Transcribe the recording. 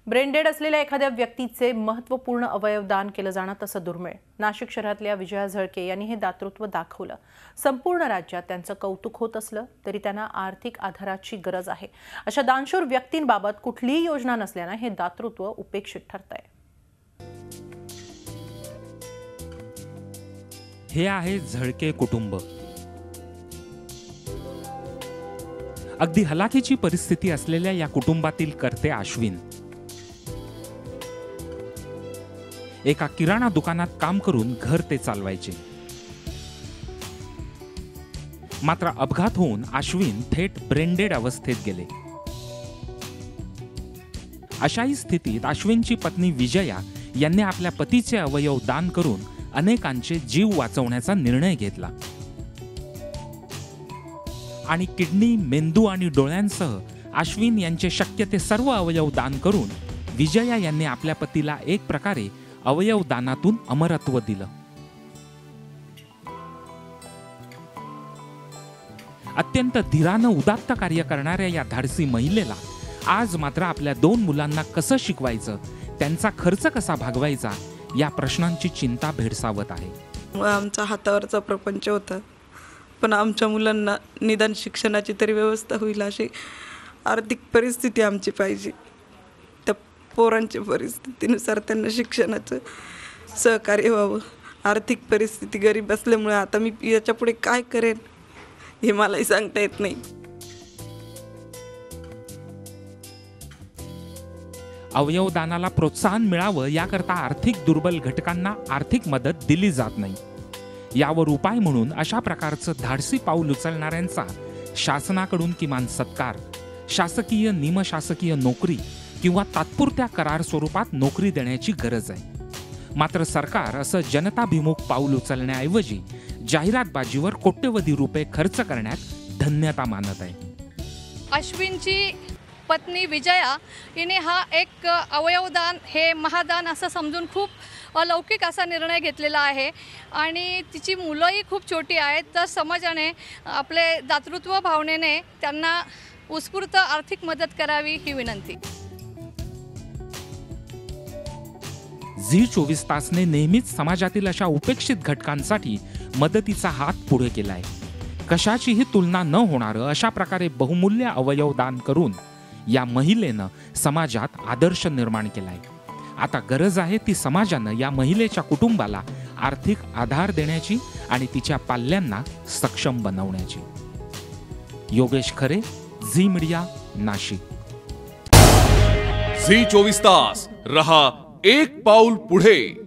Brain-dead असलेल्या एखाद्या व्यक्तीचे महत्त्वपूर्ण अवयव दान केलं जाणं तसं दुर्मिळ। नाशिक शहरातल्या विजया झळके यांनी हे दातृत्व दाखवलं। संपूर्ण राज्यात त्यांचं कौतुक होत असलं तरी त्यांना आर्थिक आधाराची गरज आहे। अशा दानशूर व्यक्तींबाबत कुठलीही योजना नसल्याने हे दातृत्व उपेक्षित ठरतंय। हे आहे झळके कुटुंब। अगदी हलाखीची परिस्थिती असलेल्या या कुटुंबातील कर्ते अश्विन एका किराणा दुकानात काम करून घर ते चालवायचे। मात्र अपघात होऊन अश्विन थेट ब्रेनडेड अवस्थेत गेले। अशाही स्थितीत अश्विनची पत्नी विजया यांनी आपल्या पतीचे अवयव दान करून अनेकांचे जीव वाचवण्याचा निर्णय घेतला आणि किडनी, मेंदू आणि डोळ्यांसह अश्विन यांचे शक्य ते सर्व अवयव दान करून विजया यांनी आपल्या पतीला एक प्रकारे अवयव दानातून अमरत्व दिलं। अत्यंत धीरानं उदात्त कार्य करणाऱ्या या धाडसी महिलेला आज मात्र आपल्या 2 मुलांना कसं शिकवायचं, त्यांचा खर्च कसा भागवायचा या प्रश्नांची चिंता भेडसावत आहे। आमचा हातावरचा प्रपंच होता, पण आमच्या मुलांना निदान शिक्षणाची तरी व्यवस्था होईल अशी आर्थिक परिस्थिती आमची पाहिजे। त्या पोरांच्या परिस्थितीनुसार त्यांना शिक्षणाचं सहकार्य व्हावं। आर्थिक परिस्थिती गरीब असल्यामुळे आता मी याच्यापुढे काय करेन हे मलाही सांगता येत नाही। अवयवदानाला प्रोत्साहन मिळावं याकरता आर्थिक दुर्बल घटकांना आर्थिक मदत दिली जात नाही। यावर उपाय म्हणून अशा प्रकारचं धाडसी पाऊल उचलणाऱ्यांचा शासनाकडून किमान सत्कार, शासकीय, निमशासकीय नोकरी किंवा तात्पुरत्या करार स्वरूपात नोकरी देण्याची गरज आहे। मात्र सरकार असं जनताभिमुख पाऊल उचलण्याऐवजी जाहिरातबाजीवर कोट्यवधी रुपये खर्च करण्यात धन्यता मानत आहे। अश्विनची पत्नी विजया हिने हा एक अवयवदान हे महादान असं समजून खूप अलौकिक असा निर्णय घेतलेला आहे आणि तिची मुलंही खूप छोटी आहेत, तर समाजाने आपले दातृत्व भावनेने त्यांना उत्स्फूर्त आर्थिक मदत करावी ही विनंती। झी 24 तासने नेहमीच समाजातील अशा उपेक्षित घटकांसाठी मदतीचा हात पुढे केलाय। कशाचीही तुलना न होणारं अशा प्रकारे बहुमूल्य अवयव दान करून या महिलेनं समाजात आदर्श निर्माण केलाय। आता गरज आहे ती समाजानं या महिलेच्या कुटुंबाला आर्थिक आधार देण्याची आणि तिच्या पाल्यांना सक्षम बनवण्याची। योगेश खरे, झी मीडिया, नाशिक। झी 24 तास रहा एक पाऊल पुढे।